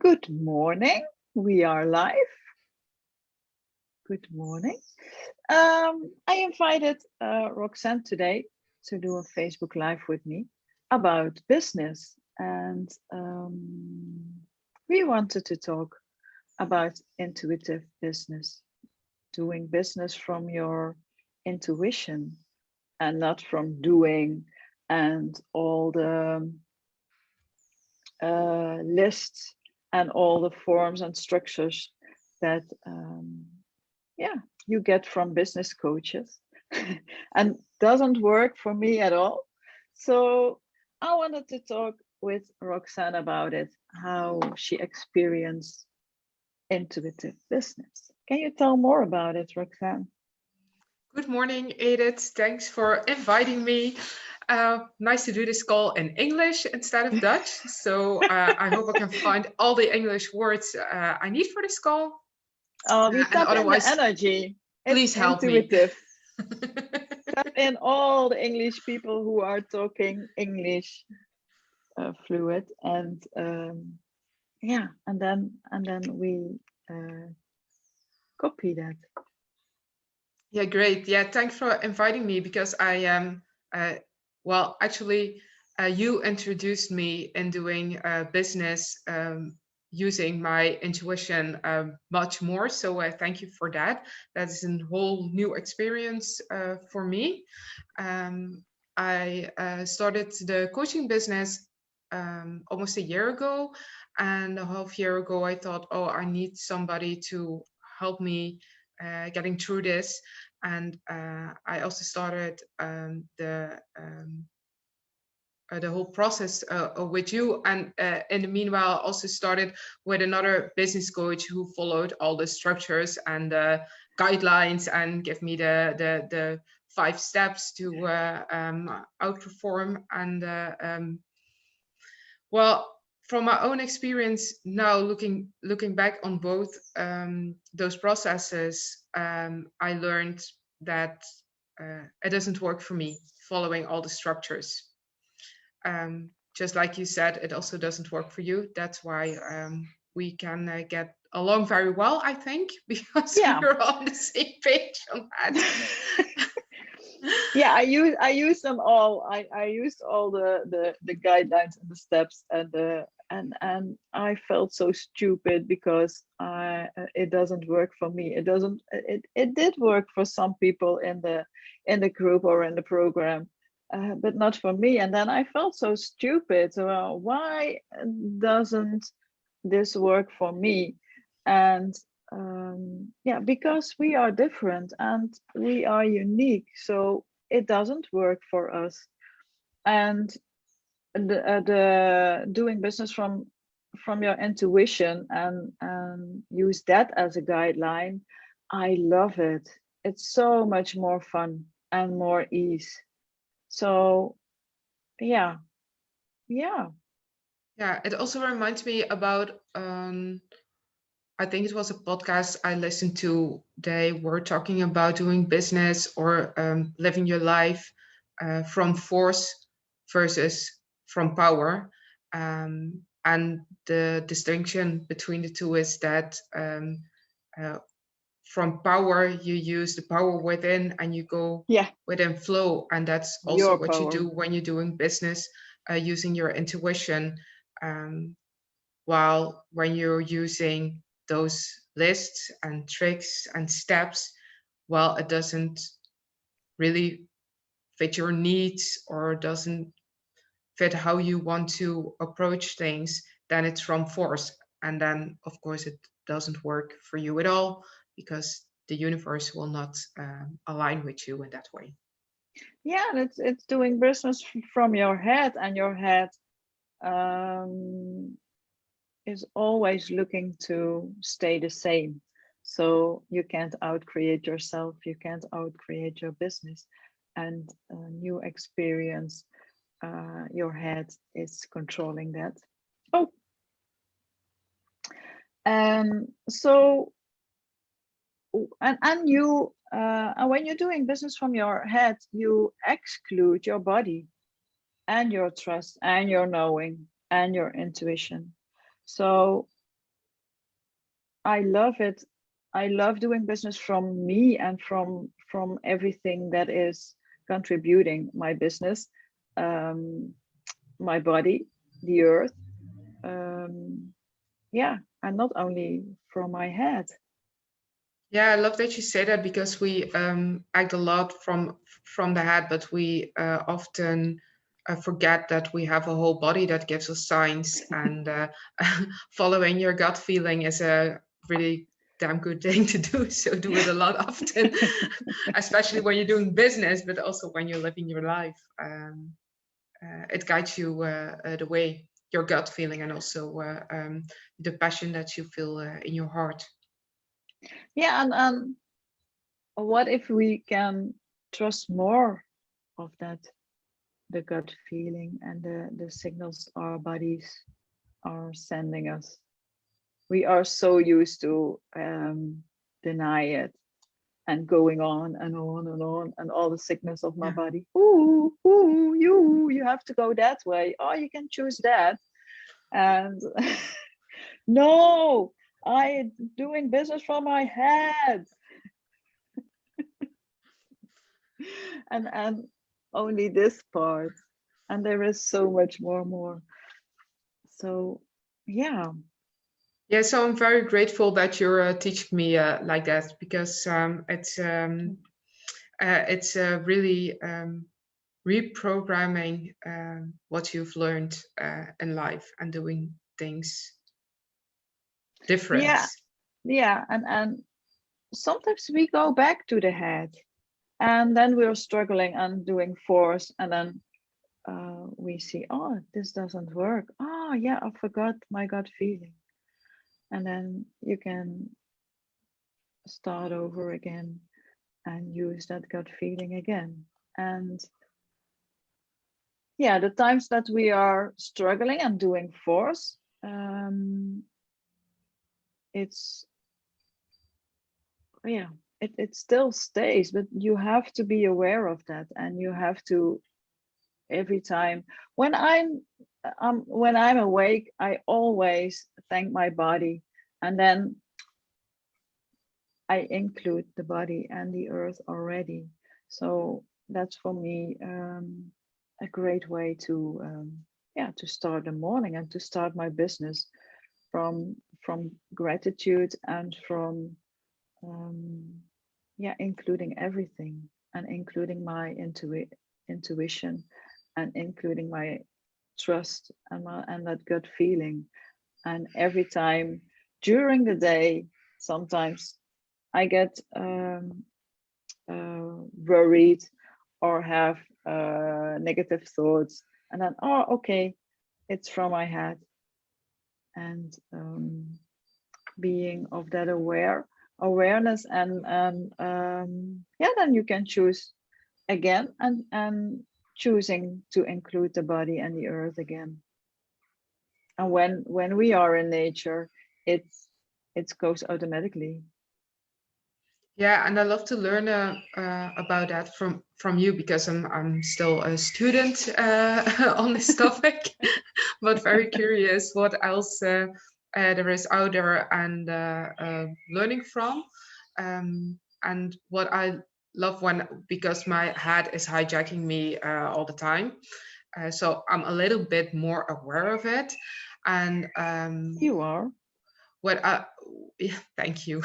Good morning. We are live. Good morning. I invited Roxanne today to do a Facebook Live with me about business. And we wanted to talk about intuitive business, doing business from your intuition and not from doing and all the lists and all the forms and structures that you get from business coaches and doesn't work for me at all. So I wanted to talk with Roxanne about it, how she experienced intuitive business. Can you tell more about it, Roxanne? Good morning, Edith. Thanks for inviting me. Nice to do this call in English instead of Dutch. So I hope I can find all the English words I need for this call. We tap in the energy. Please help intuitive. Tap in all the English people who are talking English fluid, and and then we copy that. Yeah, great. Yeah, thanks for inviting me because I am. You introduced me in doing business using my intuition much more. So thank you for that. That is a whole new experience for me. I started the coaching business almost a year ago, and a half year ago I thought, oh, I need somebody to help me getting through this. And I also started the whole process with you, and in the meanwhile also started with another business coach who followed all the structures and guidelines and give me the 5 steps to outperform. And from my own experience now, looking back on both those processes, I learned that it doesn't work for me following all the structures. Just like you said, it also doesn't work for you. That's why we can get along very well, I think, because we're on the same page on that. Yeah, I use them all. I used all the guidelines and the steps, and I felt so stupid because it doesn't work for me. It did work for some people in the group or in the program, but not for me. And then I felt so stupid. So why doesn't this work for me? And because we are different and we are unique, so it doesn't work for us. And the doing business from your intuition and use that as a guideline, I love it. It's so much more fun and more ease. So yeah. It also reminds me about I think it was a podcast I listened to. They were talking about doing business or living your life from force versus from power. And the distinction between the two is that from power, you use the power within and you go within flow. And that's also what you do when you're doing business, using your intuition. While when you're using those lists and tricks and steps, well, it doesn't really fit your needs or doesn't fit how you want to approach things, then it's from force. And then, of course, it doesn't work for you at all because the universe will not align with you in that way. Yeah, and it's doing business from your head, and your head is always looking to stay the same. So you can't outcreate yourself, you can't outcreate your business, and a new experience, your head is controlling that. So and you when you're doing business from your head, you exclude your body and your trust and your knowing and your intuition. So I love it. I love doing business from me and from everything that is contributing my business, um, my body, the earth. Yeah, and not only from my head. Yeah, I love that you say that, because we act a lot from the head, but we often forget that we have a whole body that gives us signs, and following your gut feeling is a really damn good thing to do. So do it a lot often, especially when you're doing business, but also when you're living your life. It guides you the way, your gut feeling, and also the passion that you feel in your heart. Yeah, and what if we can trust more of that, the gut feeling and the signals our bodies are sending us? We are so used to deny it and going on and on and on, and all the signals of my Yeah. body. Ooh, ooh, you have to go that way. Oh, you can choose that. And no, I doing business from my head. And only this part. And there is so much more. So yeah. Yeah, so I'm very grateful that you're teaching me like that, because it's really reprogramming what you've learned in life and doing things different. Yeah, yeah. And sometimes we go back to the head, and then we're struggling and doing force, and then we see, oh, this doesn't work. Oh yeah, I forgot my gut feeling. And then you can start over again and use that gut feeling again. And yeah, the times that we are struggling and doing force, it's, yeah, it still stays, but you have to be aware of that, and you have to, every time when I'm awake, I always thank my body, and then I include the body and the earth already. So that's for me a great way to yeah, to start the morning and to start my business from gratitude and from yeah, including everything, and including my intuition, and including my trust and and that gut feeling. And every time during the day, sometimes I get worried or have negative thoughts, and then, oh, okay, it's from my head. And being of that awareness, and yeah, then you can choose again, and choosing to include the body and the earth again. And when we are in nature, it goes automatically. Yeah, and I love to learn about that from you, because I'm still a student on this topic, but very curious what else there is out there, and learning from. And what I love, because my head is hijacking me all the time, so I'm a little bit more aware of it. And You are. what I yeah, thank you.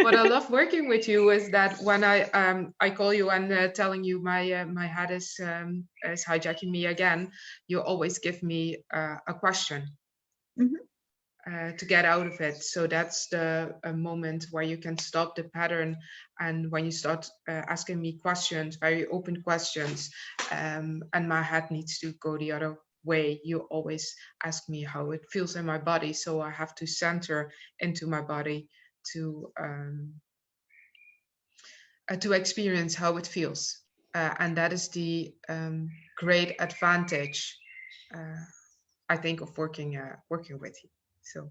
What I love working with you is that when I call you and telling you my head is hijacking me again, you always give me a question Mhm. to get out of it. So that's the a moment where you can stop the pattern, and when you start asking me questions, very open questions, and my head needs to go the other way, you always ask me how it feels in my body. So I have to center into my body to experience how it feels, and that is the great advantage, uh, I think, of working with you. So.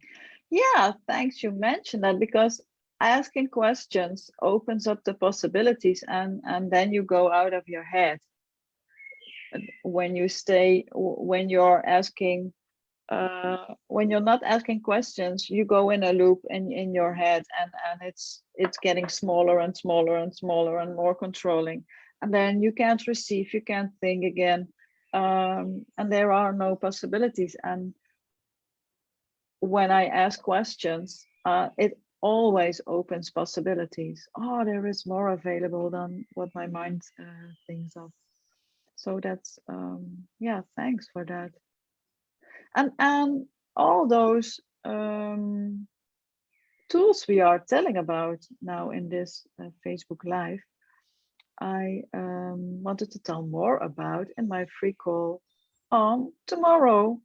Yeah, thanks you mentioned that, because asking questions opens up the possibilities, and then you go out of your head. When you stay, when you're asking when you're not asking questions, you go in a loop in your head, and it's getting smaller and smaller and smaller and more controlling, and then you can't receive, you can't think again, and there are no possibilities. And when I ask questions, it always opens possibilities. Oh, there is more available than what my mind thinks of. So that's yeah, thanks for that. And all those tools we are telling about now in this Facebook Live, I wanted to tell more about in my free call on tomorrow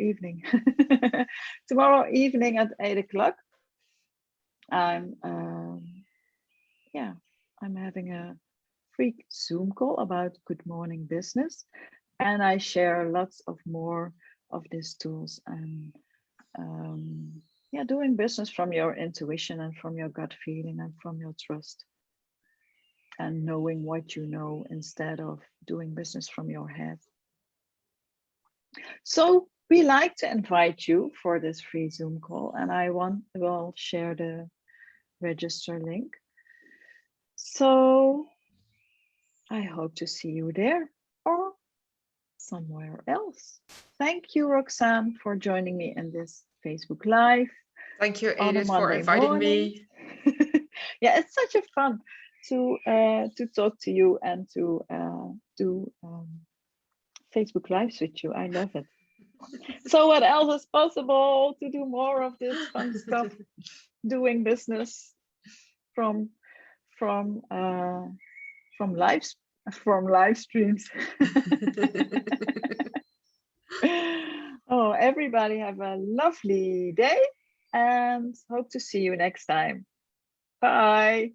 evening. Tomorrow evening at 8 o'clock. I'm I'm having a free Zoom call about Good Morning Business, and I share lots of more of these tools, and doing business from your intuition and from your gut feeling and from your trust, and knowing what you know instead of doing business from your head. So we like to invite you for this free Zoom call, and I will share the register link. So I hope to see you there or somewhere else. Thank you, Roxanne, for joining me in this Facebook Live. Thank you, on a Edith, for Monday inviting morning. me. Yeah, it's such a fun to talk to you and to do Facebook Lives with you. I love it. So what else is possible to do more of this fun stuff? Doing business from live streams. Oh, everybody have a lovely day and hope to see you next time. Bye.